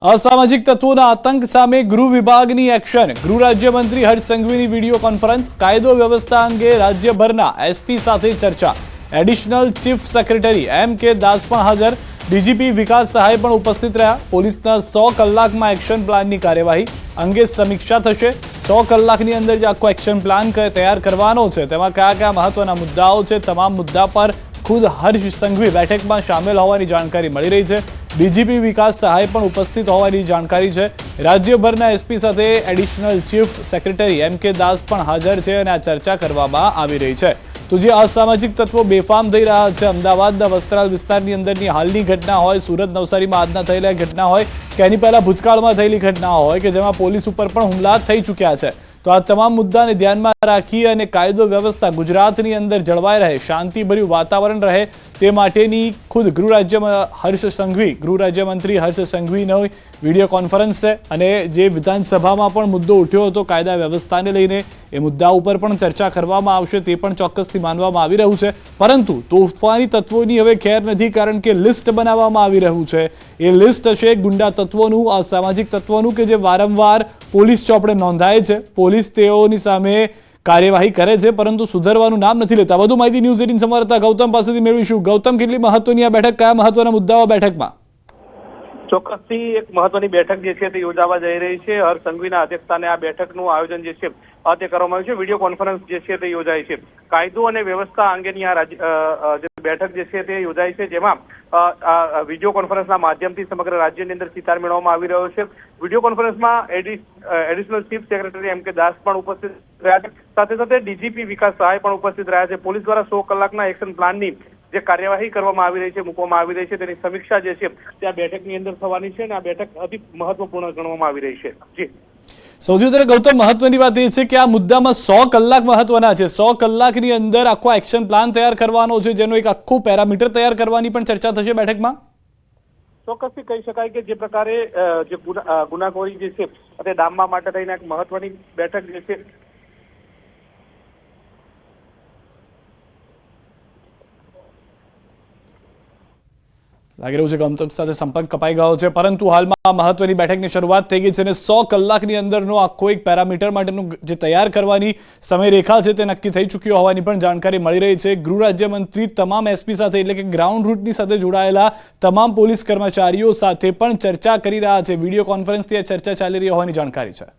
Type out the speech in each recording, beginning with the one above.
અસામાજિક તત્વોના આતંક સામે ગૃહ વિભાગની એક્શન। ગૃહ રાજ્યમંત્રી હર્ષ સંઘવીની વિડીયો કોન્ફરન્સ। કાયદો વ્યવસ્થા અંગે રાજ્યભરના એસપી સાથે ચર્ચા। Additional chief secretary M K. Das પણ હાજર। ડીજીપી વિકાસ સહાય પણ ઉપસ્થિત રહ્યા। પોલીસના 100 કલાકમાં એક્શન પ્લાનની કાર્યવાહી અંગે સમીક્ષા થશે। 100 કલાકની અંદર જે આખો એક્શન પ્લાન તૈયાર કરવાનો છે તેમાં કયા કયા મહત્વના મુદ્દાઓ છે, તમામ મુદ્દા પર खुद हर्ष संघवी बैठक में शामिल होवानी जानकारी मळी रही है। डीजीपी विकास सहाय पण उपस्थित होवानी जानकारी है। राज्यभરના एसपी साथे एडिशनल चीफ सेक्रेटरी एम.के. दास पण हाजर है और आ चर्चा करवामां आवी रही है। तो जे असामाजिक तत्वों बेफाम थई रह्या छे, अमदावादना वस्त्राल विस्तारनी अंदरनी हालनी घटना होय, सूरत नवसारीमां आजना थयेला घटना होय के एनी पहेला भूतकाळमां थयेली घटना होय के जेमां पोलीस उपर पण हुमला थई चूक्या छे, तो आ तमाम मुद्दाने ध्यानमां राखी अने कायदो व्यवस्था गुजरातनी अंदर जळवाई रहे, शांतिभर्યું वातावरण रहे ते माटेनी खुद गृह राज्यमंत्री हर्ष संघवीनो वीडियो कॉन्फरन्स है अने जे विधानसभामां पण मुद्दो उठ्यो हतो कायदा व्यवस्थाने लईने ए मुद्दा उपर पण चर्चा करवामां आवशे ते पण ચોક્કસથી मानवामां आवी रह्युं छे। परंतु तोफानी तत्वोनी हवे खेर नथी, कारण के लिस्ट बनाववामां आवी रह्युं छे। ए लिस्ट हशे गुंडा तत्वोनुं, असामाजिक तत्वोनुं के जे वारंवार पोलीस ચોપડે नोंधाय छे। पोलीस तेओनी सामे कार्यवाही करे छे परंतु सुधरवानुं नाम नहीं लेता। વધુ માહિતી ન્યૂઝ 18 સંવાદદાતા ગૌતમ પાસેથી મેળવીશું। ગૌતમ, કેટલી મહત્વની આ બેઠક, કયા મહત્વના મુદ્દાઓ બેઠકમાં? ચોક્કસથી એક મહત્વની બેઠક જે છે તે યોજાવા જઈ રહી છે। હર્ષ સંઘવીના અધ્યક્ષસ્થાને આ બેઠકનું આયોજન જે છે તે કરવામાં આવ્યું છે। વિડીયો કોન્ફરન્સ જે છે તે યોજાય છે। કાયદો અને વ્યવસ્થા અંગેની આ બેઠક જે છે તે યોજાય છે, જેમાં વિડીયો કોન્ફરન્સના માધ્યમથી સમગ્ર રાજ્યની અંદર ચિતાર મેળવવામાં આવી રહ્યો છે। વિડીયો કોન્ફરન્સમાં additional chief secretary M K. Das પણ ઉપસ્થિત રહ્યા છે, સાથે સાથે ડીજીપી વિકાસ સહાય પણ ઉપસ્થિત રહ્યા છે। પોલીસ દ્વારા 100 કલાકના એક્શન પ્લાનની જે કાર્યવાહી કરવામાં આવી રહી છે, મૂકવામાં આવી રહી છે, તેની સમીક્ષા જે છે તે આ બેઠકની અંદર થવાની છે અને આ બેઠક અતિ મહત્વપૂર્ણ ગણવામાં આવી રહી છે। જી સૌથી વધારે ગૌતમ, મહત્વની વાત એ છે કે આ મુદ્દામાં 100 કલાક મહત્વના છે। 100 કલાકની અંદર આખો એક્શન પ્લાન તૈયાર કરવાનો છે, જેનો એક આખું પેરામીટર તૈયાર કરવાની પણ ચર્ચા થશે બેઠકમાં। ચોક્કસથી કહી શકાય કે જે પ્રકારે જે ગુનાખોરી જે છે તે ડામવા માટે થઈને એક મહત્વની બેઠક જે છે લાગી રહ્યું છે કે ગૌતમ સાથે સંપર્ક કપાઈ ગયો છે, પરંતુ હાલમાં મહત્વની બેઠકની શરૂઆત થઈ ગઈ છે અને 100 કલાકની અંદરનો આખો એક પેરામીટર માટેનું જે તૈયાર કરવાની સમયરેખા છે તે નક્કી થઈ ચૂક્યો હોવાની પણ જાણકારી મળી રહી છે। ગૃહ રાજ્યમંત્રી તમામ એસપી સાથે એટલે કે ગ્રાઉન્ડ રૂટની સાથે જોડાયેલા તમામ પોલીસ કર્મચારીઓ સાથે પણ ચર્ચા કરી રહ્યા છે। વિડીયો કોન્ફરન્સથી આ ચર્ચા ચાલી રહી હોવાની જાણકારી છે।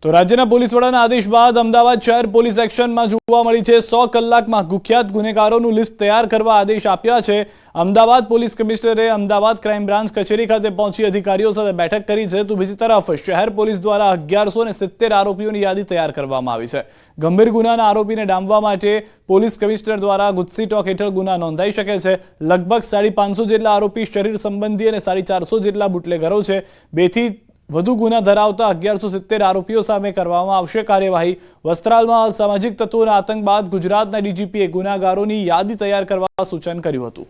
तो राज्यना पोलीस वडाना आदेश बाद अमदावाद शहर पोलीस एक्शनमां जोवा मळी छे। 100 कलाकमां कुख्यात गुનેગારોનું લિસ્ટ તૈયાર કરવા આદેશ આપ્યા છે। અમદાવાદ પોલીસ કમિશનરે અમદાવાદ ક્રાઇમ બ્રાન્ચ કચેરી ખાતે પહોંચી અધિકારીઓ સાથે બેઠક કરી છે। તો બીજી તરફ શહેર પોલીસ દ્વારા 1170 આરોપીઓની યાદી તૈયાર કરવામાં આવી છે। ગંભીર ગુનાના આરોપીને ડામવા માટે પોલીસ કમિશનર દ્વારા ગુજસી ટોક હેઠળ ગુના નોંધાઈ શકે છે। લગભગ 550 જેટલા આરોપી શરીર સંબંધી અને 450 જેટલા બુટલેગરો છે। 2 થી વધુ ગુના ધરાવતા 1170 આરોપીઓ સામે કરવામાં આવશે કાર્યવાહી। વસ્ત્રાલમાં અસામાજિક તત્વોના આતંક બાદ ગુજરાતના ડીજીપીએ ગુનાગારોની યાદી તૈયાર કરવા સૂચન કર્યું હતું।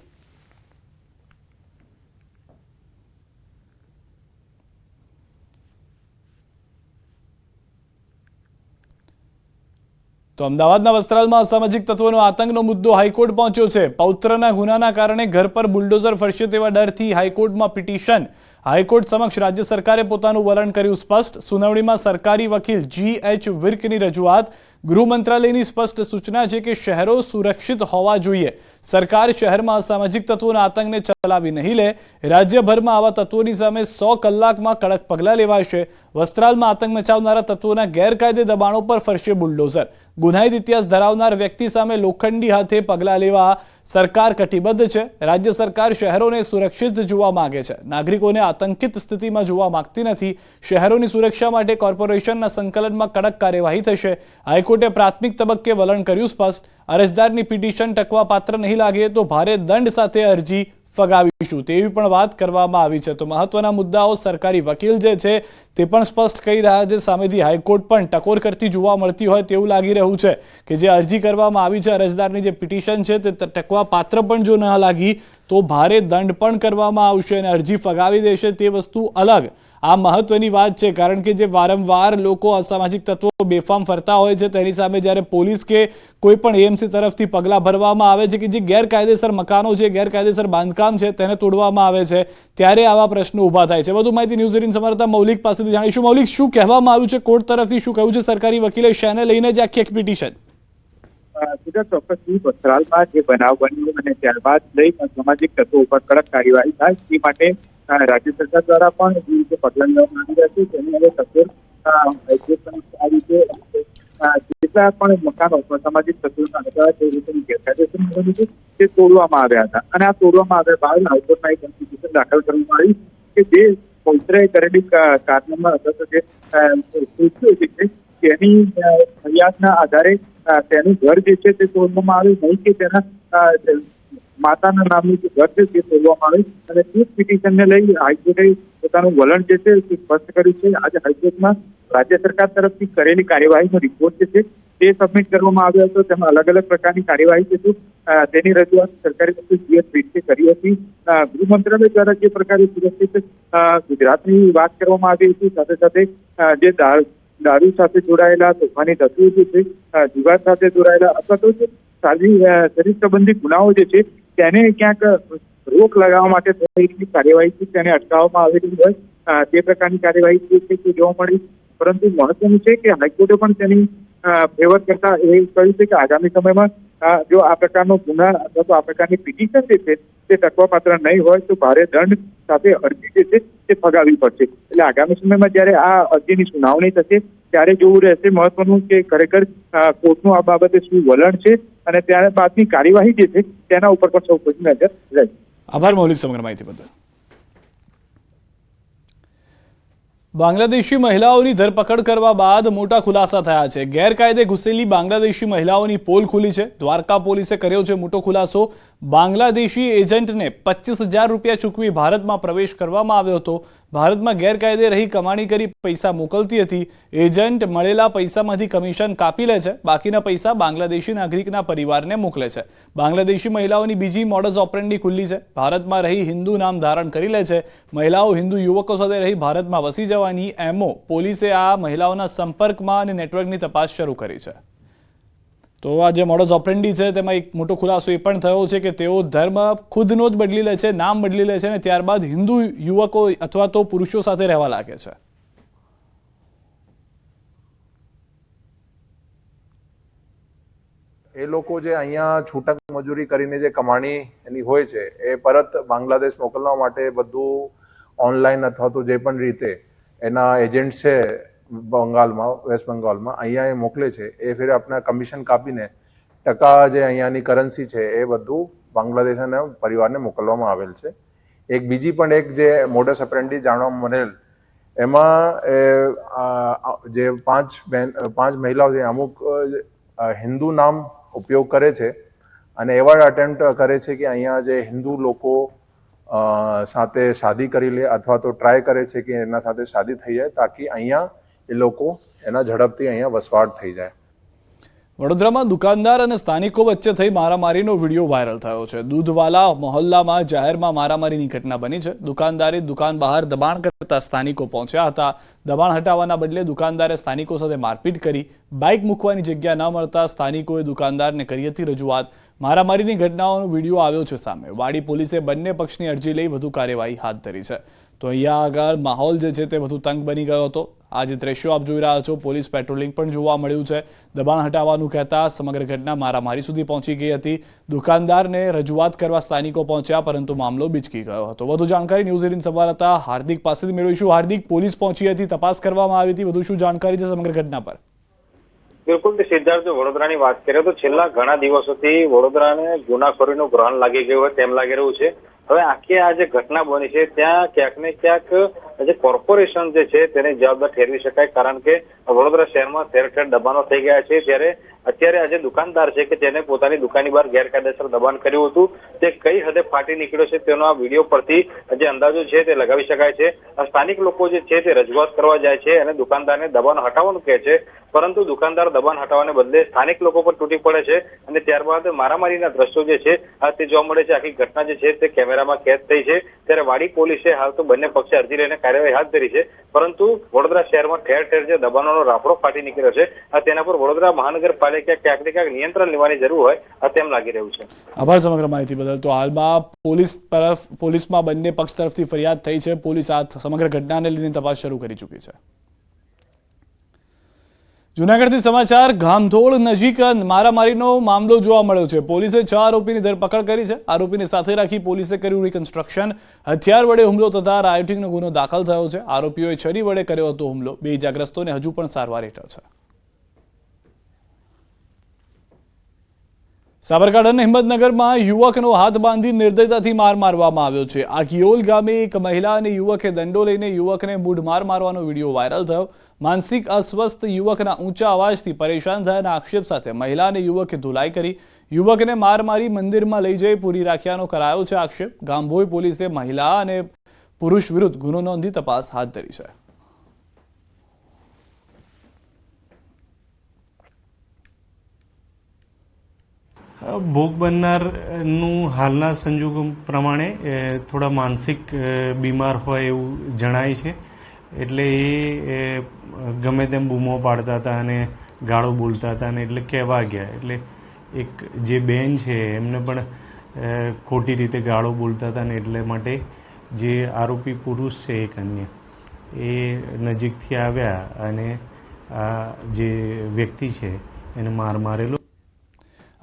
તો અમદાવાદના વસ્ત્રાલમાં અસામાજિક તત્વોનો આતંકનો મુદ્દો હાઈકોર્ટ પહોંચ્યો છે। પૌત્રના ગુનાના કારણે ઘર પર બુલડોઝર ફરશે તેવા ડરથી હાઈકોર્ટમાં પિટિશન। हाईकोर्ट समक्ष राज्य सरकारे पोतानुं वलण कर्युं स्पष्ट। सुनावणीमां सरकारी वकील जी.एच. विर्कनी रजूआत। गृह मंत्रालयनी स्पष्ट सूचना है कि शहरों सुरक्षित होवा जोईए। सरकार शहर में असामाजिक तत्वोना आतंकने चलावी नहीं ले। राज्यभर में आवा तत्वोनी सामे 100 कलाकमां कड़क पगला लेवाशे। वस्त्रालमां आतंक मचावनारा तत्वोना गैरकायदे दबाणों पर फरशे बुलडोजर। गुनाहित इतिहास धरावनार व्यक्ति सामे लोखंडी हाथे पगला लेवा सरकार कटिबद्ध है। राज्य सरकार शहरों ने सुरक्षित जोवा मांगे छे, नागरिकों ने आतंकित स्थिति में जोवा मांगती नहीं। शहरों की सुरक्षा माटे कॉर्पोरेशन संकलन में कड़क कार्यवाही थशे। हाईकोर्टे प्राथमिक तबक्के वलण कर्युं स्पष्ट। अरजदारनी पिटिशन टकवा पात्र नहीं लागे तो भारे दंड साथे अरजी फगावीशुं तेवी पण वात करवामां आवी छे। तो महत्वना मुद्दाओ सरकारी वकील जे छे ते पण स्पष्ट कही रह्या छे। सामेथी हाईकोर्ट पण टकोर करती जोवा मळती होय तेवुं लागी रह्युं छे के जे अरजी करवामां आवी छे, अरजदारनी जे पिटिशन छे ते टकवा पात्र पण जो न लागी तो भारे दंड पण करवामां आवशे अने अरजी फगावी देशे ते वस्तु अलग। આ મહત્વની વાત છે, કારણ કે જે વારંવાર લોકો અસામાજિક તત્વો બેફામ ફરતા હોય છે તેની સામે જ્યારે પોલીસ કે કોઈ પણ એએમસી તરફથી પગલાં ભરવામાં આવે છે કે જે ગેરકાયદેસર મકાનો છે, ગેરકાયદેસર બાંધકામ છે તેને તોડવામાં આવે છે, ત્યારે આવા પ્રશ્નો ઊભા થાય છે। વધુ માહિતી ન્યૂઝ 18 સંવાદદાતા મૌલિક પાસેથી જાણીશું। મૌલિક, શું કહેવામાં આવ્યું છે કોર્ટ તરફથી, શું કહ્યું છે સરકારી વકીલે, શેને લઈને જ આખી એક પિટિશન? ચોક્કસથી વસ્ત્રાલમાં જે બનાવ બન્યો અને ત્યારબાદ લઈ સામાજિક તત્વો ઉપર કડક કાર્યવાહી થાય તે માટે રાજ્ય સરકાર દ્વારા પણ જે રીતે પગલાં લેવામાં આવી રહ્યા છે તેની હવે સત્વર આવી છે। જેટલા પણ મકાનો સામાજિક તત્વોના હતા તે રીતે ગેરકાયદેસર બન્યું છે તે તોડવામાં આવ્યા હતા અને આ તોડવામાં આવ્યા બાદ હાઈકોર્ટમાં એક પિટિશન દાખલ કરવામાં આવી કે જે પૌત્રએ કરેલી કારનામા અથવા જે કૃત્યો છે તેની ફરિયાદના આધારે તેનું ઘર જે છે તે તોડવામાં આવે, નહીં કે તેના માતાના નામનું જે ઘર છે તે તોડવામાં આવે અને તે પિટિશનને લઈ હાઈકોર્ટે પોતાનું વલણ જે છે તે સ્પષ્ટ કર્યું છે। આજે હાઈકોર્ટમાં રાજ્ય સરકાર તરફથી કરેલી કાર્યવાહીનો રિપોર્ટ જે છે તે સબમિટ કરવામાં આવ્યો હતો। તેમાં અલગ અલગ પ્રકારની કાર્યવાહી જે છે તેની રજૂઆત સરકારી વકીલ જીએસ બ્રિટ્સે કરી હતી। ગૃહ મંત્રાલય દ્વારા જે પ્રકારે સુરક્ષિત ગુજરાતની વાત કરવામાં આવી હતી, સાથે સાથે જે દારૂ સાથે જોડાયેલા તોફાની તત્વો જે છે, જુગાર સાથે જોડાયેલા અથવા તો શરીર સંબંધી ગુનાઓ જે છે તેને ક્યાંક રોક લગાવવા માટે થયેલી કાર્યવાહી તેને અટકાવવામાં આવેલી હોય તે પ્રકારની કાર્યવાહી જે છે તે જોવા મળી। પરંતુ મહત્વનું છે કે હાઈકોર્ટે પણ તેની ફેવર કરતા એ કહ્યું છે કે આગામી સમયમાં જો આ પ્રકારનો ગુના અથવા તો આ પ્રકારની પિટિશન જે છે તે ટકવાપાત્ર નહીં હોય તો ભારે દંડ સાથે અરજી જે છે તે ફગાવવી પડશે। એટલે આગામી સમયમાં જ્યારે આ અરજીની સુનાવણી થશે ત્યારે જોવું રહેશે મહત્વનું કે ખરેખર કોર્ટનું આ બાબતે શું વલણ છે અને ત્યારબાદની કાર્યવાહી જે છે તેના ઉપર પણ સૌ પ્રથમ નજર રહેશે। આભાર મૌલિક, સમગ્ર માહિતી બદલ। બાંગ્લાદેશી મહિલાઓની ધરપકડ કરવા બાદ મોટા ખુલાસા થયા છે। ગેરકાયદે ઘૂસેલી બાંગ્લાદેશી મહિલાઓની પોલ ખુલી છે। દ્વારકા પોલીસે કર્યો છે મોટો ખુલાસો। બાંગ્લાદેશી એજન્ટને 25,000 રૂપિયા ચૂકવી ભારતમાં પ્રવેશ કરવામાં આવ્યો હતો। ભારતમાં ગેરકાયદે રહી કમાણી કરી પૈસા મોકલતી હતી। એજન્ટ મળેલા પૈસામાંથી કમિશન કાપી લે છે, બાકીના પૈસા બાંગ્લાદેશી નાગરિકના પરિવારને મોકલે છે। બાંગ્લાદેશી મહિલાઓની બીજી મોડસ ઓપરેન્ડી ખુલ્લી છે। ભારતમાં રહી હિન્દુ નામ ધારણ કરી લે છે। મહિલાઓ હિન્દુ યુવકો સાથે રહી ભારતમાં વસી જવાની એમઓ। પોલીસે આ મહિલાઓના સંપર્કમાં અને નેટવર્કની તપાસ શરૂ કરી છે। તો આ જે મોડસ ઓપરેન્ડી છે તેમાં એક મોટો ખુલાસો એ પણ થયો છે કે તેઓ ધર્મ ખુદનો જ બદલી લે છે, નામ બદલી લે છે અને ત્યારબાદ હિન્દુ યુવકો અથવા તો પુરુષો સાથે રહેવા લાગે છે। એ લોકો જે અહીંયા છૂટક મજૂરી કરીને જે કમાણી એની હોય છે એ પરત બાંગ્લાદેશ મોકલવા માટે બધું ઓનલાઈન અથવા તો જે પણ રીતે એના એજન્ટ છે બંગાળમાં, વેસ્ટ બંગાળમાં અહીંયા એ મોકલે છે। એ ફિર આપણા કમિશન કાપીને ટકા જે અહીંયાની કરન્સી છે એ બધું બાંગ્લાદેશના પરિવારને મોકલવામાં આવેલ છે। એક બીજી પણ એક જે મોડસ ઓપરેન્ડી જાણવા મળેલ એમાં જે પાંચ મહિલાઓ છે અમુક હિન્દુ નામ ઉપયોગ કરે છે અને એવા અટેમ્પ્ટ કરે છે કે અહીંયા જે હિન્દુ લોકો સાથે શાદી કરી લે અથવા તો ટ્રાય કરે છે કે એના સાથે શાદી થઈ જાય તાકી અહીંયા એ લોકો એના ઝડપથી અહીંયા વસવાટ થઈ જાય। વડોદરામાં દુકાનદાર અને સ્થાનિકો વચ્ચે થઈ મારામારીનો વિડીયો વાયરલ થયો છે। દૂધવાલા મોહલ્લામાં જાહેરમાં મારામારીની ઘટના બની છે। દુકાનદારે દુકાન બહાર દબાણ કરતા સ્થાનિકો પહોંચ્યા હતા। દબાણ હટાવવાના બદલે દુકાનદારે સ્થાનિકો સાથે મારપીટ કરી। બાઇક મૂકવાની જગ્યા ન મળતા સ્થાનિકોએ દુકાનદારને કરી હતી રજૂઆત। મારામારીની ઘટનાઓનો વિડીયો આવ્યો છે સામે। વાડી પોલીસે બંને પક્ષની અરજી લઈ વધુ કાર્યવાહી હાથ ધરી છે। તો અહીંયા આગળ માહોલ જે છે તે વધુ તંગ બની ગયો હતો। આ જે દ્રશ્યો આપ જોઈ રહ્યા છો, પોલીસ પેટ્રોલિંગ પણ જોવા મળ્યું છે। દબાણ હટાવવાનું કહેતા સમગ્ર ઘટના મારામારી સુધી પહોંચી ગઈ હતી। દુકાનદારને રજૂઆત કરવા સ્થાનિકો પહોંચ્યા પરંતુ મામલો બીચકી ગયો હતો। વધુ જાણકારી ન્યૂઝ 18 સંવાદદાતા હાર્દિક પાસેથી મેળવીશું। હાર્દિક, પોલીસ પહોંચી હતી, તપાસ કરવામાં આવી હતી, વધુ શું જાણકારી છે સમગ્ર ઘટના પર? બિલકુલ સિદ્ધાર્થ, વડોદરાની વાત કરીએ તો છેલ્લા ઘણા દિવસોથી વડોદરાને ગુનાખોરીનું ગ્રહણ લાગી ગયું હોય તેમ લાગી રહ્યું છે। હવે આખી આ જે ઘટના બની છે ત્યાં ક્યાંક ને ક્યાંક જે કોર્પોરેશન જે છે તેને જવાબદાર ઠેરવી શકાય, કારણ કે વડોદરા શહેરમાં ઠેર ઠેર દબાણો થઈ ગયા છે। ત્યારે અત્યારે આ જે દુકાનદાર છે કે તેને પોતાની દુકાનની બહાર ગેરકાયદેસર દબાણ કર્યું હતું તે કઈ હદે ફાટી નીકળ્યો છે તેનો આ વિડીયો પરથી જે અંદાજો છે તે લગાવી શકાય છે। સ્થાનિક લોકો જે છે તે રજૂઆત કરવા જાય છે અને દુકાનદારને દબાણ હટાવવાનું કહે છે, પરંતુ દુકાનદાર દબાણ હટાવવાને બદલે સ્થાનિક લોકો પર તૂટી પડે છે અને ત્યારબાદ મારામારીના દ્રશ્યો જે છે તે જોવા મળે છે। આખી ઘટના જે છે તે કેમેરામાં કેદ થઈ છે। ત્યારે વાડી પોલીસે હાલ તો બંને પક્ષે અરજી લઈને કાર્યવાહી હાથ ધરી છે, પરંતુ વડોદરા શહેરમાં ઠેર ઠેર જે દબાણોનો રાફડો ફાટી નીકળ્યો છે, તેના પર વડોદરા મહાનગરપાલિકા ક્યાંક ને ક્યાંક નિયંત્રણ લેવાની જરૂર હોય તેમ લાગી રહ્યું છે. આભાર સમગ્ર માહિતી બદલ. તો હાલમાં પોલીસમાં બંને પક્ષ તરફથી ફરિયાદ થઈ છે. પોલીસ આ સમગ્ર ઘટનાને લઈને તપાસ શરૂ કરી ચૂકી છે. જૂનાગઢથી સમાચાર. ગામધોળ નજીક મારામારીનો મામલો જોવા મળ્યો છે. પોલીસે 6 આરોપીની ધરપકડ કરી છે. આરોપીને સાથે રાખી પોલીસે કર્યું રિકન્સ્ટ્રક્શન. હથિયાર વડે હુમલો થતા રાયોટિંગનો ગુનો દાખલ થયો છે. આરોપીઓએ છરી વડે કર્યો હતો હુમલો. 2 ઇજાગ્રસ્તોને હજુ પણ સારવાર હેઠળ છે. સાબરકાંઠાના હિંમતનગરમાં યુવકનો હાથ બાંધી નિર્દયતાથી માર મારવામાં આવ્યો છે. આખિયોલ ગામે એક મહિલા અને યુવકે દંડો લઈને યુવકને મૂઢમાર મારવાનો વિડીયો વાયરલ થયો. માનસિક અસ્વસ્થ યુવકના ઊંચા અવાજથી પરેશાન થયાના આક્ષેપ સાથે મહિલા અને યુવકે ધુલાઈ કરી. યુવકને માર મારી મંદિરમાં લઈ જઈ પૂરી રાખ્યાનો કરાયો છે આક્ષેપ. ગામભોઈ પોલીસે મહિલા અને પુરુષ વિરુદ્ધ ગુનો નોંધી તપાસ હાથ ધરી છે. ભોગ બનનારનું હાલના સંજોગો પ્રમાણે થોડા માનસિક બીમાર હોય એવું જણાય છે. એટલે એ ગમે તેમ બૂમો પાડતા હતા અને ગાળો બોલતા હતા, અને એટલે કહેવા ગયા. એટલે એક જે બેન છે એમને પણ ખોટી રીતે ગાળો બોલતા હતા, ને એટલે માટે જે આરોપી પુરુષ છે એક અન્ય એ નજીકથી આવ્યા અને આ જે વ્યક્તિ છે એને માર મારેલો.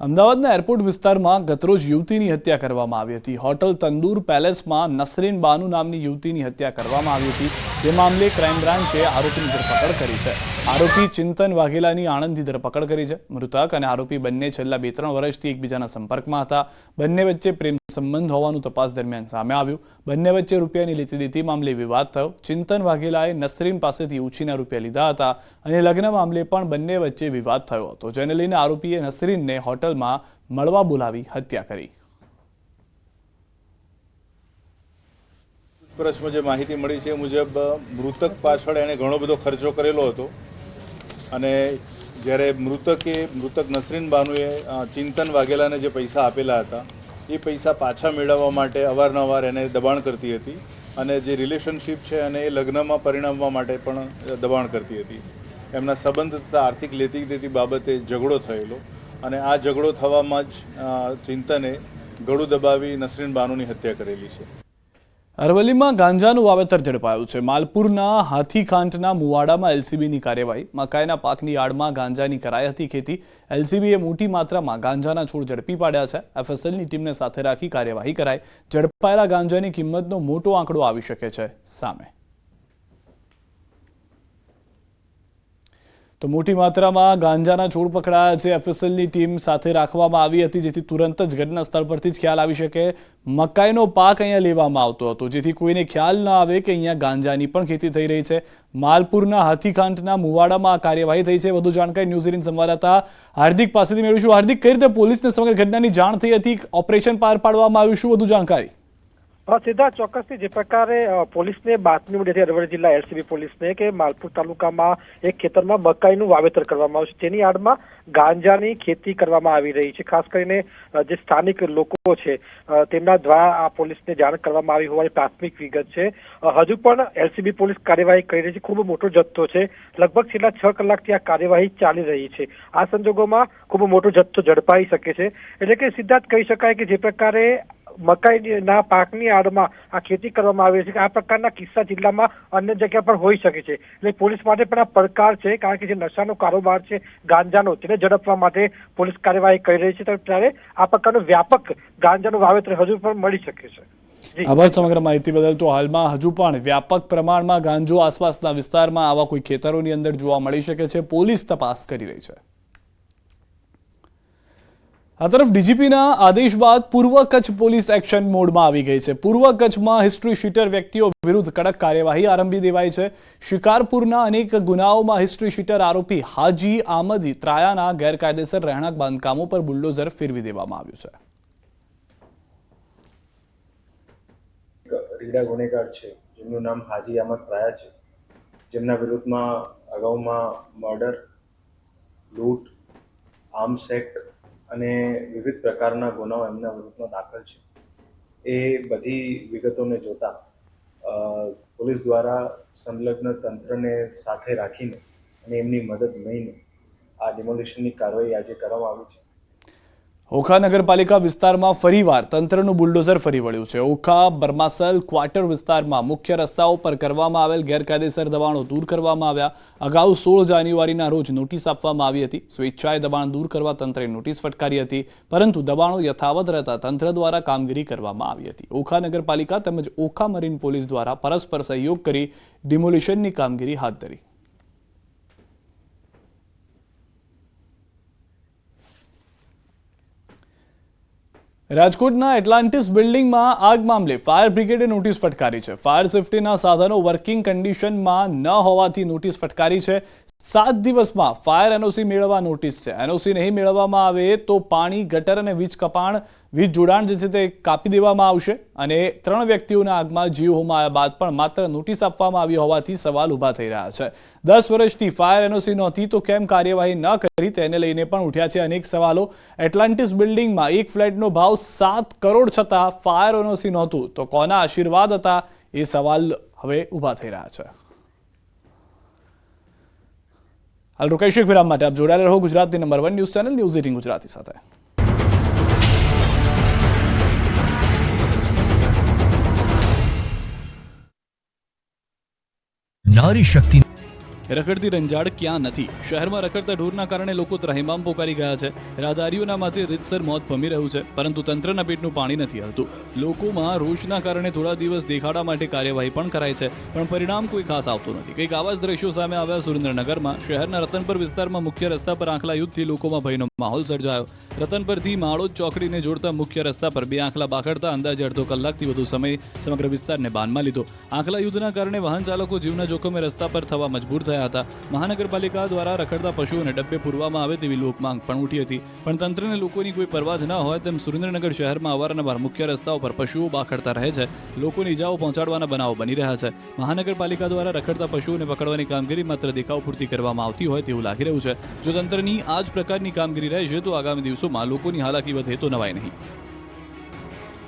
અમદાવાદના એરપોર્ટ વિસ્તારમાં ગતરોજ યુવતીની હત્યા કરવામાં આવી હતી. હોટલ તંદૂર પેલેસમાં નસરીન બાનુ નામની યુવતીની હત્યા કરવામાં આવી હતી. જે મામલે ક્રાઇમ બ્રાન્ચે આરોપીની ધરપકડ કરી છે. આરોપી ચિંતન વાઘેલાની આણંદથી ધરપકડ કરી છે. મૃતક અને આરોપી બંને છેલ્લા 2-3 વર્ષથી એકબીજાના સંપર્કમાં હતા. બંને વચ્ચે પ્રેમ સંબંધ હોવાનું તપાસ દરમિયાન સામે આવ્યું. બંને વચ્ચે રૂપિયાની લેતી-દેતી મામલે વિવાદ થયો. ચિંતન વાઘેલાએ નસરીન પાસેથી ઉછીના રૂપિયા લીધા હતા અને લગ્ન મામલે પણ બંને વચ્ચે વિવાદ થયો હતો, જેને લઈને આરોપીએ નસરીનને હોટલમાં મળવા બોલાવી હત્યા કરી. પૂછપરછમાં જે માહિતી મળી છે એ મુજબ મૃતક પાછળ એણે ઘણો બધો ખર્ચો કરેલો હતો, અને જ્યારે મૃતક નસરીન બાનુએ ચિંતન વાઘેલાને જે પૈસા આપેલા હતા એ પૈસા પાછા મેળવવા માટે અવારનવાર એને દબાણ કરતી હતી, અને જે રિલેશનશિપ છે અને એ લગ્નમાં પરિણમવા માટે પણ દબાણ કરતી હતી. એમના સંબંધ તથા આર્થિક લેતી દેતી બાબતે ઝઘડો થયેલો, અને આ ઝઘડો થવામાં જ ચિંતને ગળું દબાવી નસરીન બાનુની હત્યા કરેલી છે. અરવલ્લીમાં ગાંજાનું વાવેતર ઝડપાયું છે. માલપુરના હાથીખાંટના મુવાડામાં એલસીબીની કાર્યવાહી. મકાઈના પાકની આડમાં ગાંજાની કરાઈ હતી ખેતી. એલસીબીએ મોટી માત્રામાં ગાંજાના છોડ ઝડપી પાડ્યા છે. એફએસએલની ટીમને સાથે રાખી કાર્યવાહી કરાઈ. ઝડપાયેલા ગાંજાની કિંમતનો મોટો આંકડો આવી શકે છે સામે. તો મોટી માત્રામાં ગાંજાના છોડ પકડાયા છે. એફએસએલની ટીમ સાથે રાખવામાં આવી હતી, જેથી તુરંત જ ઘટના સ્થળ પરથી જ ખ્યાલ આવી શકે. મકાઈનો પાક અહીંયા લેવામાં આવતો હતો, જેથી કોઈને ખ્યાલ ન આવે કે અહીંયા ગાંજાની પણ ખેતી થઈ રહી છે. માલપુરના હાથીખાંટના મુવાડામાં આ કાર્યવાહી થઈ છે. વધુ જાણકારી ન્યૂઝ 18 સંવાદદાતા હાર્દિક પાસેથી મેળવીશું. હાર્દિક, કઈ રીતે પોલીસને સમગ્ર ઘટનાની જાણ થઈ હતી? ઓપરેશન પાર પાડવામાં આવ્યું, શું વધુ જાણકારી? સીધા ચોક્કસથી જે પ્રકારે પોલીસને બાતમી મળી હતી અરવલ્લી જિલ્લા એલસીબી પોલીસને કે માલપુર તાલુકામાં એક ખેતરમાં મકાઈનું વાવેતર કરવામાં આવ્યું છે, જેની આડમાં ગાંજાની ખેતી કરવામાં આવી રહી છે. ખાસ કરીને જે સ્થાનિક લોકો છે તેમના દ્વારા આ પોલીસને જાણ કરવામાં આવી હોવાની પ્રાથમિક વિગત છે. હજુ પણ એલસીબી પોલીસ કાર્યવાહી કરી રહી છે. ખૂબ મોટો જથ્થો છે, લગભગ છેલ્લા 6 કલાકથી આ કાર્યવાહી ચાલી રહી છે. આ સંજોગોમાં ખૂબ મોટો જથ્થો ઝડપાઈ શકે છે. એટલે કે સીધા જ કહી શકાય કે જે પ્રકારે મકાઈના પાકની આડમાં આ ખેતી કરવામાં આવી છે, આ પ્રકારના કિસ્સા જિલ્લામાં અન્ય જગ્યા પર હોઈ શકે છે. એટલે પોલીસ માટે પણ આ પડકાર છે, કારણ કે જે નશાનો કારોબાર છે ગાંજાનો, તેને ઝડપવા માટે પોલીસ કાર્યવાહી કરી રહી છે. ત્યારે આ પ્રકારનું વ્યાપક ગાંજાનું વાવેતર હજુ પણ મળી શકે છે. આભાર સમગ્ર માહિતી બદલ. તો હાલમાં હજુ પણ વ્યાપક પ્રમાણમાં ગાંજો આસપાસના વિસ્તારમાં આવા કોઈ ખેતરોની અંદર જોવા મળી શકે છે. પોલીસ તપાસ કરી રહી છે. આ તરફ ડીજીપીના આદેશ બાદ પૂર્વ કચ્છ પોલીસ એક્શન મોડમાં આવી ગઈ છે. પૂર્વ કચ્છમાં હિસ્ટ્રી શીટર વ્યક્તિઓ વિરુદ્ધ કડક કાર્યવાહી આરંભી દેવાઈ છે. શિકારપુરના અનેક ગુનાઓમાં હિસ્ટ્રી શીટર આરોપી હાજી આમદી ત્રાયાના ગેરકાયદેસર રહેણાંક બાંધકામો પર બુલડોઝર ફેરવી દેવામાં આવ્યું છે. રીડા ગુનેગાર છે જેમનું નામ હાજી અહમદ ત્રાયા છે, જેમના વિરુદ્ધમાં અગાઉમાં મર્ડર, લૂંટ, આર્મ્સ એક્ટ અને વિવિધ પ્રકારના ગુનાઓ એમના વિરુદ્ધમાં દાખલ છે. એ બધી વિગતોને જોતા પોલીસ દ્વારા સંલગ્ન તંત્રને સાથે રાખીને અને એમની મદદ લઈને આ ડિમોલિશનની કાર્યવાહી આજે કરવામાં આવી છે. ઓખા નગરપાલિકા વિસ્તારમાં ફરીવાર તંત્રનું બુલડોઝર ફરી વળ્યું છે. ઓખા બરમાસલ ક્વાર્ટર વિસ્તારમાં મુખ્ય રસ્તાઓ પર કરવામાં આવેલ ગેરકાયદેસર દબાણો દૂર કરવામાં આવ્યા. અગાઉ 16 જાન્યુઆરીના રોજ નોટિસ આપવામાં આવી હતી. સ્વેચ્છાએ દબાણ દૂર કરવા તંત્રે નોટિસ ફટકારી હતી, પરંતુ દબાણો યથાવત રહેતા તંત્ર દ્વારા કામગીરી કરવામાં આવી હતી. ઓખા નગરપાલિકા તેમજ ઓખા મરીન પોલીસ દ્વારા પરસ્પર સહયોગ કરી ડિમોલિશનની કામગીરી હાથ ધરી. રાજકોટના એટલાન્ટિસ બિલ્ડિંગમાં આગ મામલે ફાયર બ્રિગેડે નોટિસ ફટકારી છે. ફાયર સેફટીના સાધનો વર્કિંગ કન્ડિશનમાં ન હોવાથી નોટિસ ફટકારી છે. 7 દિવસમાં ફાયર એનઓસી મેળવવા નોટિસ છે. એનઓસી નહીં મેળવવામાં આવે તો પાણી, ગટર અને વીજ જોડાણ જે છે તે કાપી દેવામાં આવશે. અને 3 વ્યક્તિઓના આગમાં જીવ હોમાયા બાદ પણ માત્ર નોટિસ આપવામાં આવી હોવાથી સવાલ ઉભા થઈ રહ્યા છે. 10 વર્ષથી ફાયર એનઓસી નહોતી તો કેમ કાર્યવાહી ન કરી, તેને લઈને પણ ઉઠ્યા છે અનેક સવાલો. એટલાન્ટિસ બિલ્ડિંગમાં એક ફ્લેટનો ભાવ 7 કરોડ છતાં ફાયર એનઓસી નહોતું તો કોના આશીર્વાદ હતા, એ સવાલ હવે ઉભા થઈ રહ્યા છે. હાલ રોકાઈશું એક વિરામ માટે. આપ જોડાયેલા રહો ગુજરાતની number 1 news channel news 18 Gujarati સાથે. નારી શક્તિ રખડતી રંજાડ ક્યાં નથી. શહેરમાં રખડતા ઢોરના કારણે લોકો ત્રાહિમામ પોકારી ગયા છે. રાહદારીઓના માથે રીતસર મોત ભમી રહ્યું છે, પરંતુ તંત્રના પેટનું પાણી નથી હલતું. લોકોમાં રોષના કારણે થોડા દિવસ દેખાડા માટે કાર્યવાહી પણ કરાય છે, પણ પરિણામ કોઈ ખાસ આવતું નથી. કંઈક આવા જ દ્રશ્યો સામે આવ્યા સુરેન્દ્રનગરમાં. શહેરના રતનપર વિસ્તારમાં મુખ્ય રસ્તા પર આંખલા યુદ્ધથી લોકોમાં ભયનો માહોલ સર્જાયો. રતનપરથી માળોદ ચોકડીને જોડતા મુખ્ય રસ્તા પર 2 આંખલા બાખડતા અંદાજે અડધો કલાકથી વધુ સમય સમગ્ર વિસ્તારને બાનમાં લીધો. આંખલા યુદ્ધના કારણે વાહન ચાલકો જીવના જોખમે રસ્તા પર થવા મજબૂર થયા હતા. મહાનગરપાલિકા દ્વારા રખડતા પશુઓને ડબ્બે પૂરવામાં આવે તેવી લોકમાંગ પણ ઉઠી હતી, પણ તંત્રને લોકોની કોઈ પરવા જ ન હોય તેમ સુરેન્દ્રનગર શહેરમાં અવારનવાર મુખ્ય રસ્તાઓ પર પશુઓ બાખડતા રહે છે. લોકોને ઇજાઓ પહોંચાડવાના બનાવો બની રહ્યા છે. મહાનગરપાલિકા દ્વારા રખડતા પશુઓને પકડવાની કામગીરી માત્ર દેખાવ પૂરતી કરવામાં આવતી હોય તેવું લાગી રહ્યું છે. જો તંત્રની આ જ પ્રકારની કામગીરી રહેશે તો આગામી દિવસોમાં લોકોની હાલાકી વધે તો નવાય નહીં.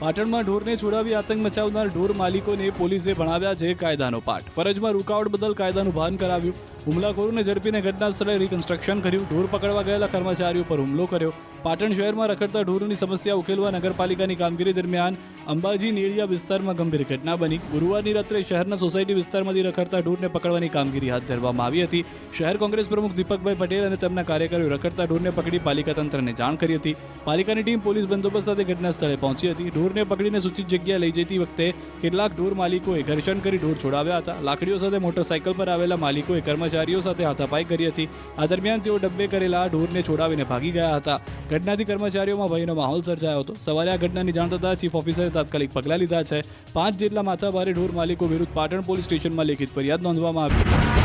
પાટણમાં ઢોરને છોડાવી આતંક મચાવનાર ઢોર માલિકોને પોલીસે ભણાવ્યા છે કાયદાનો પાઠ. ફરજમાં રૂકાવટ બદલ કાયદાનું ભાન કરાવ્યું. હુમલાખોરોને ઝડપીને ઘટના સ્થળે રિકન્સ્ટ્રક્શન કર્યું. ઢોર પકડવા ગયેલા કર્મચારીઓ પર હુમલો કર્યો. પાટણ શહેરમાં રખડતા ઢોરોની સમસ્યા ઉકેલવા નગરપાલિકાની કામગીરી દરમિયાન અંબાજી નેડિયા વિસ્તારમાં ગંભીર ઘટના બની. ગુરુવારની રાત્રે શહેરના સોસાયટી વિસ્તારમાંથી રખડતા ઢોરને પકડવાની કામગીરી હાથ ધરવામાં આવી હતી. શહેર કોંગ્રેસ પ્રમુખ દીપકભાઈ પટેલ અને તેમના કાર્યકરોએ રખડતા ઢોરને પકડી પાલિકા તંત્રને જાણ કરી હતી. પાલિકાની ટીમ પોલીસ બંદોબસ્ત સાથે ઘટના સ્થળે પહોંચી હતી. ઢોરને પકડીને સૂચિત જગ્યાએ લઈ જતી વખતે કેટલાક ઢોર માલિકોએ ઘર્ષણ કરી ઢોર છોડાવ્યા હતા. લાકડીઓ સાથે મોટરસાયકલ પર આવેલા માલિકોએ કર્મચારીઓ સાથે હાથાપાઈ કરી હતી. આ દરમિયાન તેઓ ડબ્બે કરેલા ઢોરને છોડાવીને ભાગી ગયા હતા. ઘટનાથી કર્મચારીઓમાં ભયનો માહોલ સર્જાયો હતો. સવારે આ ઘટનાની જાણ થતાં ચીફ ઓફિસરે તાત્કાલિક પગલાં લીધા છે. 5 જેટલા માથાભારે ઢોર માલિકો વિરુદ્ધ પાટણ પોલીસ સ્ટેશનમાં લેખિત ફરિયાદ નોંધવામાં આવી.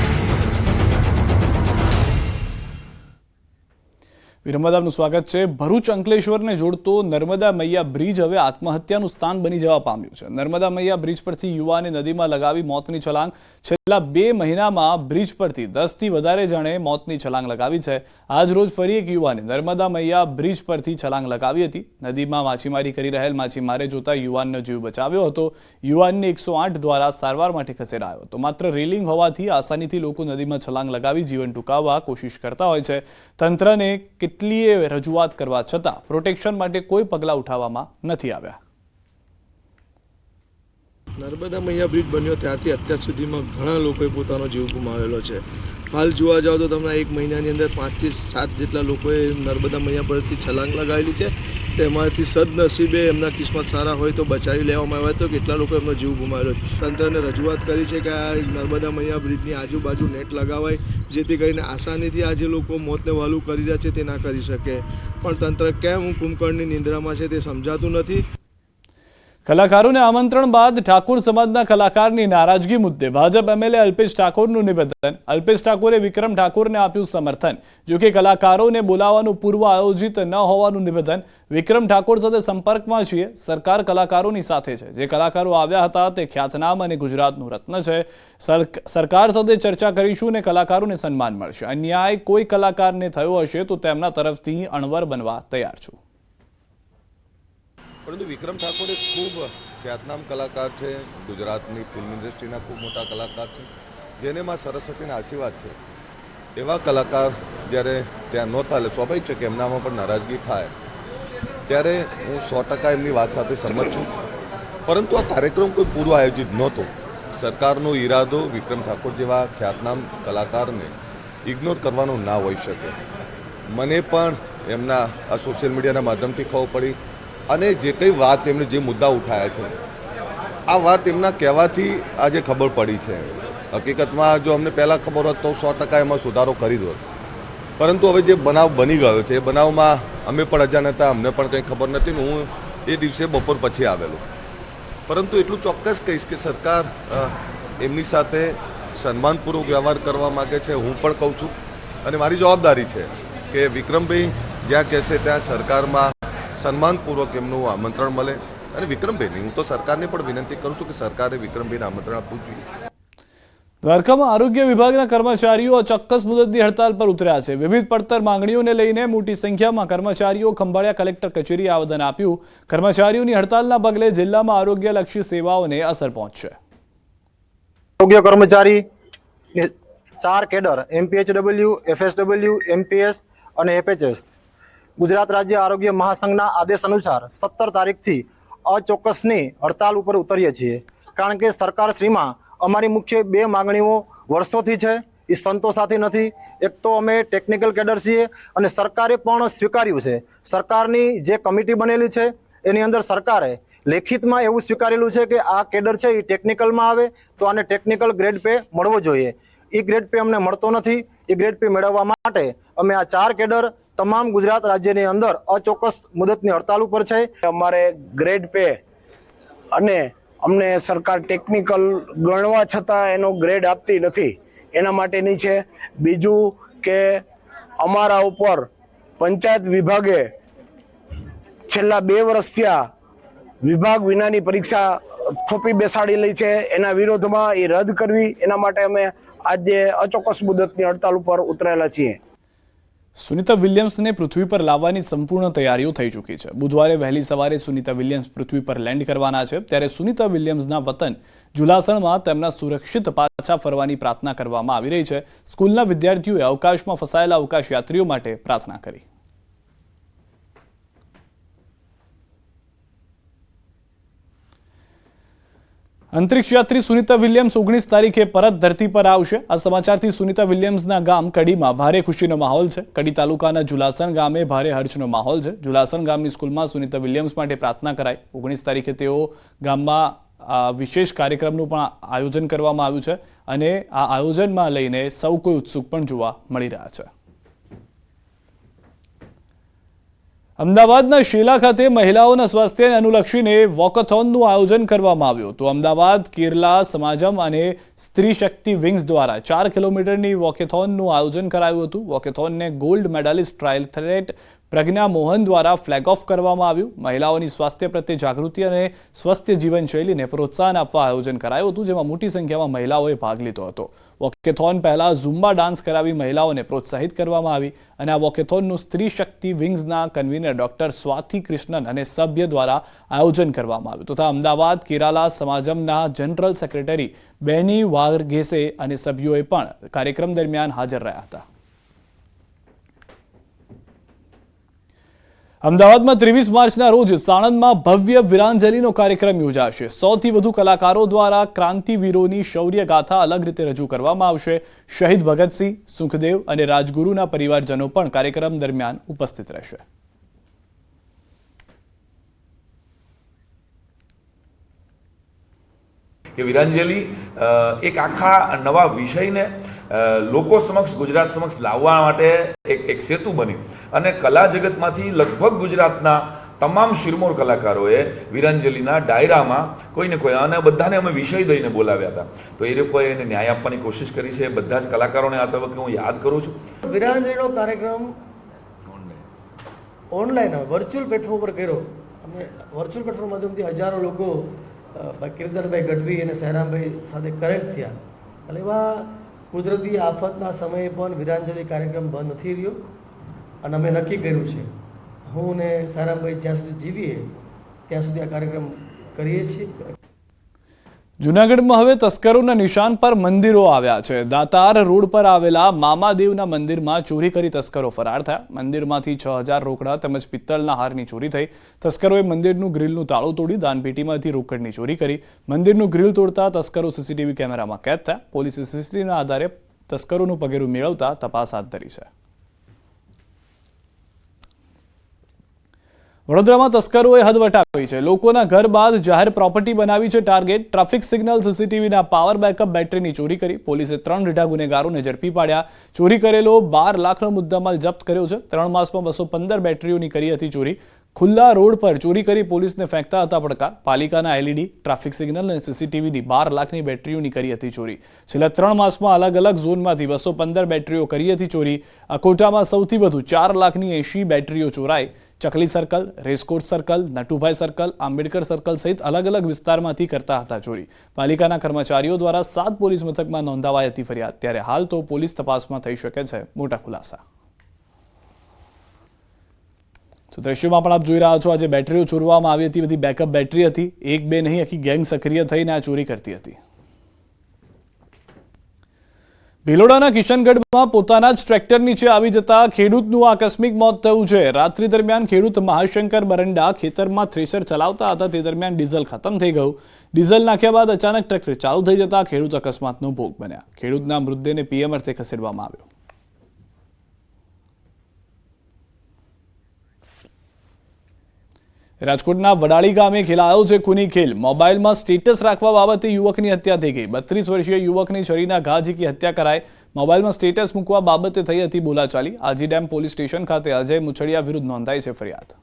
વિરમદાનું સ્વાગત છે. ભરૂચ અંકલેશ્વરને જોડતો નર્મદા મૈયા બ્રિજ હવે આત્મહત્યાનું સ્થાન બની જવા પામ્યું છે. નર્મદા મૈયા બ્રિજ પરથી યુવાને નદીમાં લગાવી મોતની છલાંગ. છેલ્લા 2 મહિનામાં બ્રિજ પરથી 10 થી વધારે જણે મોતની છલાંગ લગાવી છે. આજ રોજ ફરી એક યુવાને નર્મદા મૈયા બ્રિજ પરથી છલાંગ લગાવી હતી. નદીમાં માછીમારી કરી રહેલ માછીમારે જોતા યુવાનનો જીવ બચાવ્યો હતો. યુવાનને 108 દ્વારા સારવાર માટે ખસેડાયો હતો. માત્ર રેલિંગ હોવાથી આસાનીથી લોકો નદીમાં છલાંગ લગાવી જીવન ટૂંકાવવા કોશિશ કરતા હોય છે. તંત્રને કેટલીય રજૂઆત કરવા છતાં પ્રોટેક્શન માટે કોઈ પગલાં ઉઠાવવામાં નથી આવ્યા. નર્મદા મૈયા બ્રિજ બન્યો ત્યારથી અત્યાર સુધીમાં ઘણા લોકોએ પોતાનો જીવ ગુમાવેલો છે. હાલ જોવા જાઓ તો તમને 1 મહિનાની અંદર 5 થી 7 જેટલા લોકોએ નર્મદા મૈયા પરથી છલાંગ લગાવેલી છે. તેમાંથી સદનસીબે એમના કિસ્મત સારા હોય તો બચાવી લેવામાં આવ્યા, તો કેટલા લોકો એમનો જીવ ગુમાવેલો છે. તંત્રને રજૂઆત કરી છે કે આ નર્મદા મૈયા બ્રિજની આજુબાજુ નેટ લગાવાય, જેથી કરીને આસાનીથી આ જે લોકો મોતને વહાલું કરી રહ્યા છે તે ના કરી શકે. પણ તંત્ર કેમ કુંભકર્ણની નિંદ્રામાં છે તે સમજાતું નથી. કલાકારોને આમંત્રણ બાદ ઠાકોર સમાજના કલાકારની નારાજગી મુદ્દે ભાજપ એમએલએ અલ્પેશ ઠાકોરનું નિવેદન. અલ્પેશ ઠાકોરે વિક્રમ ઠાકોરને આપ્યું સમર્થન. જોકે કલાકારોને બોલાવવાનું પૂર્વ આયોજિત ન હોવાનું નિવેદન. વિક્રમ ઠાકોર સાથે સંપર્કમાં છીએ. સરકાર કલાકારોની સાથે છે. જે કલાકારો આવ્યા હતા તે ખ્યાતનામ અને ગુજરાતનું રત્ન છે. સરકાર સાથે ચર્ચા કરીશું અને કલાકારોને સન્માન મળશે. અન્યાય કોઈ કલાકારને થયો હશે તો તેમના તરફથી અણવર બનવા તૈયાર છું. પરંતુ વિક્રમ ઠાકોર એક ખૂબ ખ્યાતનામ કલાકાર છે, ગુજરાતની ફિલ્મ ઇન્ડસ્ટ્રીના ખૂબ મોટા કલાકાર છે, જેને માં સરસ્વતીના આશીર્વાદ છે. એવા કલાકાર જ્યારે ત્યાં નહોતા, એટલે સ્વાભાવિક છે કે એમનામાં પણ નારાજગી થાય. ત્યારે હું 100% એમની વાત સાથે સંમત છું. પરંતુ આ કાર્યક્રમ કોઈ પૂર્વ આયોજિત નહોતો. સરકારનો ઈરાદો વિક્રમ ઠાકોર જેવા ખ્યાતનામ કલાકારને ઇગ્નોર કરવાનો ના હોઈ શકે. મને પણ એમના આ સોશિયલ મીડિયાના માધ્યમથી ખબર પડી અને જે કંઈ વાત એમણે જે મુદ્દા ઉઠાયા છે, આ વાત એમના કહેવાથી આજે ખબર પડી છે. હકીકતમાં જો અમને પહેલાં ખબર હોત તો 100% એમાં સુધારો કરી દો. પરંતુ હવે જે બનાવ બની ગયો છે એ બનાવમાં અમે પણ અજાણ હતા, અમને પણ કંઈ ખબર નથી. હું એ દિવસે બપોર પછી આવેલો. પરંતુ એટલું ચોક્કસ કહીશ કે સરકાર એમની સાથે સન્માનપૂર્વક વ્યવહાર કરવા માગે છે. હું પણ કહું છું અને મારી જવાબદારી છે કે વિક્રમભાઈ જ્યાં કહેશે ત્યાં સરકારમાં સન્માનપૂર્વક એમનું આમંત્રણ મળે. અને વિક્રમભાઈને હું તો સરકારને પણ વિનંતી કરું છું કે સરકારે વિક્રમભાઈને આમંત્રણ આપવું જોઈએ. દ્વારકામાં આરોગ્ય વિભાગના કર્મચારીઓ ચોક્કસ મુદતની હડતાલ પર ઉતર્યા છે. વિવિધ પડતર માંગણીઓને લઈને મોટી સંખ્યામાં કર્મચારીઓ ખંભાળિયા કલેક્ટર કચેરીએ આવેદન આપ્યું. કર્મચારીઓની હડતાલના પગલે જિલ્લામાં આરોગ્યલક્ષી સેવાઓને અસર પહોંચશે. આરોગ્ય કર્મચારી 4 કેડર MPHW, FSW, MPS અને FHS ગુજરાત રાજ્ય આરોગ્ય મહાસંઘના આદેશ અનુસાર 17 તારીખથી અચોક્કસની હડતાલ ઉપર ઉતરીએ છીએ. કારણ કે સરકારશ્રીમાં અમારી મુખ્ય 2 માંગણીઓ વર્ષોથી છે, એ સંતોષાતી નથી. એક તો અમે ટેકનિકલ કેડર છીએ અને સરકારે પણ સ્વીકાર્યું છે. સરકારની જે કમિટી બનેલી છે એની અંદર સરકારે લેખિતમાં એવું સ્વીકારેલું છે કે આ કેડર છે એ ટેકનિકલમાં આવે તો આને ટેકનિકલ ગ્રેડ પે મળવો જોઈએ. એ ગ્રેડ પે અમને મળતો નથી. એ ગ્રેડ પે મેળવવા માટે અમે આ 4 કેડર તમામ ગુજરાત રાજ્યની અંદર અચોક્કસ મુદતની હડતાલ ઉપર છે. અમારે ગ્રેડ પે અને અમને સરકાર ટેકનિકલ ગણવા છતાં એનો ગ્રેડ આપતી નથી, એના માટેની છે. બીજું કે અમારા ઉપર પંચાયત વિભાગે છેલ્લા 2 વર્ષ થયા વિભાગ વિનાની પરીક્ષા થોપી બેસાડી લઈ છે. એના વિરોધમાં એ રદ કરવી, એના માટે અમે આજે અચોક્કસ મુદતની હડતાલ ઉપર ઉતરેલા છીએ. સુનિતા વિલિયમ્સને પૃથ્વી પર લાવવાની સંપૂર્ણ તૈયારીઓ થઈ ચૂકી છે. બુધવારે વહેલી સવારે સુનિતા વિલિયમ્સ પૃથ્વી પર લેન્ડ કરવાના છે. ત્યારે સુનિતા વિલિયમ્સના વતન જુલાસણમાં તેમના સુરક્ષિત પાછા ફરવાની પ્રાર્થના કરવામાં આવી રહી છે. સ્કૂલના વિદ્યાર્થીઓએ અવકાશમાં ફસાયેલા અવકાશયાત્રીઓ માટે પ્રાર્થના કરી. અંતરિક્ષ યાત્રી સુનિતા વિલિયમ્સ 19 તારીખે પરત ધરતી પર આવશે. આ સમાચારથી સુનિતા વિલિયમ્સના ગામ કડીમાં ભારે ખુશીનો માહોલ છે. કડી તાલુકાના જુલાસણ ગામે ભારે હર્ષનો માહોલ છે. જુલાસણ ગામની સ્કૂલમાં સુનિતા વિલિયમ્સ માટે પ્રાર્થના કરાઈ. 19 તારીખે તેઓ ગામમાં વિશેષ કાર્યક્રમનું પણ આયોજન કરવામાં આવ્યું છે અને આ આયોજનમાં લઈને સૌ કોઈ ઉત્સુક પણ જોવા મળી રહ્યા છે. અમદાવાદના શેલા ખાતે મહિલાઓના સ્વાસ્થ્યને અનુલક્ષીને વોકથોનનું આયોજન કરવામાં આવ્યું હતું. અમદાવાદ કેરલા સમાજમ અને સ્ત્રી શક્તિ વિંગ્સ દ્વારા 4 કિલોમીટરની વોકેથોનનું આયોજન કરાયું હતું. વોકેથોનને ગોલ્ડ મેડાલિસ્ટ ટ્રાયથલેટ પ્રજ્ઞા મોહન દ્વારા ફ્લેગ ઓફ કરવામાં આવ્યું. મહિલાઓની સ્વાસ્થ્ય પ્રત્યે જાગૃતિ અને સ્વસ્થ જીવનશૈલીને પ્રોત્સાહન આપવા આયોજન કરાયું હતું, જેમાં મોટી સંખ્યામાં મહિલાઓએ ભાગ લીધો હતો. વોકેથોન પહેલા ઝુમ્બા ડાન્સ કરાવી મહિલાઓને પ્રોત્સાહિત કરવામાં આવી અને આ વોકેથોનનું સ્ત્રી શક્તિ વિંગ્સના કન્વીનર ડોક્ટર સ્વાતિ કૃષ્ણન અને સભ્ય દ્વારા આયોજન કરવામાં આવ્યું તથા અમદાવાદ કેરાલા સમાજમના જનરલ સેક્રેટરી બેની વારગેસે અને સભ્યોએ પણ કાર્યક્રમ દરમિયાન હાજર રહ્યા હતા. અમદાવાદમાં 23 માર્ચના રોજ સાણંદમાં ભવ્ય વીરાંજલિનો કાર્યક્રમ યોજાશે. 100થી વધુ કલાકારો દ્વારા ક્રાંતિવીરોની શૌર્ય ગાથા અલગ રીતે રજૂ કરવામાં આવશે. શહીદ ભગતસિંહ, સુખદેવ અને રાજગુરુના પરિવારજનો પણ કાર્યક્રમ દરમિયાન ઉપસ્થિત રહેશે. કે વીરાંજલિ એક આખા નવા વિષયને લોકો સમક્ષ ગુજરાત સમક્ષ લાવવા માટે એક સેતુ બની અને કલા જગતમાંથી લગભગ ગુજરાતના તમામ શિરમોર કલાકારોએ વીરાંજલિના ડાયરામાં કોઈને કોઈ અને બધાને અમે વિષય દઈને બોલાવ્યા હતા. તો એ લોકોએ એને ન્યાય આપવાની કોશિશ કરી છે. બધા જ કલાકારોને આ તબક્કે હું યાદ કરું છું. વીરાંજલિનો કાર્યક્રમ ઓનલાઈન વર્ચ્યુઅલ પ્લેટફોર્મ પર કર્યો. અમે વર્ચ્યુઅલ પ્લેટફોર્મ માધ્યમથી હજારો લોકો કિર્તનભાઈ ગઢવી અને સહેરામભાઈ સાથે કનેક્ટ થયા. એટલે એવા કુદરતી આફતના સમયે પણ વીરાંજલિ કાર્યક્રમ બંધ નથી રહ્યો અને અમે નક્કી કર્યું છે, હું ને સહેરામભાઈ જ્યાં સુધી જીવીએ ત્યાં સુધી આ કાર્યક્રમ કરીએ છીએ. જૂનાગઢમાં હવે તસ્કરોના નિશાન પર મંદિરો આવ્યા છે. દાતાર રોડ પર આવેલા મામાદેવના મંદિરમાં ચોરી કરી તસ્કરો ફરાર થયા. મંદિરમાંથી 6000 રોકડા તેમજ પિત્તળના હારની ચોરી થઈ. તસ્કરોએ મંદિરનું ગ્રીલનું તાળું તોડી દાનપેટીમાંથી રોકડની ચોરી કરી. મંદિરનું ગ્રીલ તોડતા તસ્કરો સીસીટીવી કેમેરામાં કેદ થયા. પોલીસે સીસીટીવીના આધારે તસ્કરોનું પગેરું મેળવતા તપાસ હાથ ધરી છે. વડોદરામાં તસ્કરોએ હદ વટાવી છે. લોકોના ઘર બાદ જાહેર પ્રોપર્ટી બનાવી છે ટાર્ગેટ. ટ્રાફિક સિગ્નલ, સીસીટીવીના પાવર બેકઅપ બેટરીની ચોરી કરી. પોલીસે 3 રીઢા ગુનેગારોને ઝડપી પાડ્યા. ચોરી કરેલો 12 લાખનો મુદ્દામાલ જપ્ત કર્યો છે. 3 માસમાં 215 બેટરીઓની કરી હતી ચોરી. ખુલ્લા રોડ પર ચોરી કરી પોલીસને ફેંકતા હતા પડકાર. પાલિકાના એલઈડી, ટ્રાફિક સિગ્નલ અને સીસીટીવીની 12 લાખની બેટરીઓની કરી હતી ચોરી. છેલ્લા 3 માસમાં અલગ અલગ ઝોનમાંથી 215 બેટરીઓ કરી હતી ચોરી. અકોટામાં સૌથી વધુ 4 લાખની 80 બેટરીઓ ચોરાઈ. ચકલી circle, racecourse circle, Natubhai circle, Ambedkar circle સહિત અલગ અલગ વિસ્તારમાંથી કરતા હતા ચોરી. પાલિકાના કર્મચારીઓ દ્વારા 7 પોલીસ મથકમાં નોંધાવાઈ હતી ફરિયાદ. ત્યારે હાલ તો પોલીસ તપાસમાં થઈ શકે છે મોટા ખુલાસા. તો દ્રશ્યોમાં પણ આપ જોઈ રહ્યા છો, આજે બેટરીઓ ચોરવામાં આવી હતી. બધી બેકઅપ બેટરી હતી. 1-2 નહીં, આખી ગેંગ સક્રિય થઈને આ ચોરી કરતી હતી. ભિલોડાના કિશનગઢમાં પોતાના જ ટ્રેક્ટર નીચે આવી જતા ખેડૂતનું આકસ્મિક મોત થયું છે. રાત્રિ દરમિયાન ખેડૂત મહાશંકર બરંડા ખેતરમાં થ્રેશર ચલાવતા હતા. તે દરમિયાન ડીઝલ ખતમ થઈ ગયું. ડીઝલ નાખ્યા બાદ અચાનક ટ્રેક્ટર ચાલુ થઈ જતા ખેડૂત અકસ્માતનો ભોગ બન્યા. ખેડૂતના મૃતદેહને પીએમ અર્થે ખસેડવામાં આવ્યો. રાજકોટના વડાળી ગામે ખેલાયો છે ખૂની ખેલ. મોબાઈલમાં સ્ટેટસ રાખવા બાબતે યુવકની હત્યા થઈ ગઈ. 32 વર્ષીય યુવકની છરીના ઘા ઝીકી હત્યા કરાઈ. મોબાઈલમાં સ્ટેટસ મૂકવા બાબતે થઈ હતી બોલાચાલી. આજી ડેમ પોલીસ સ્ટેશન ખાતે અજય મુછડિયા વિરુદ્ધ નોંધાઈ છે ફરિયાદ.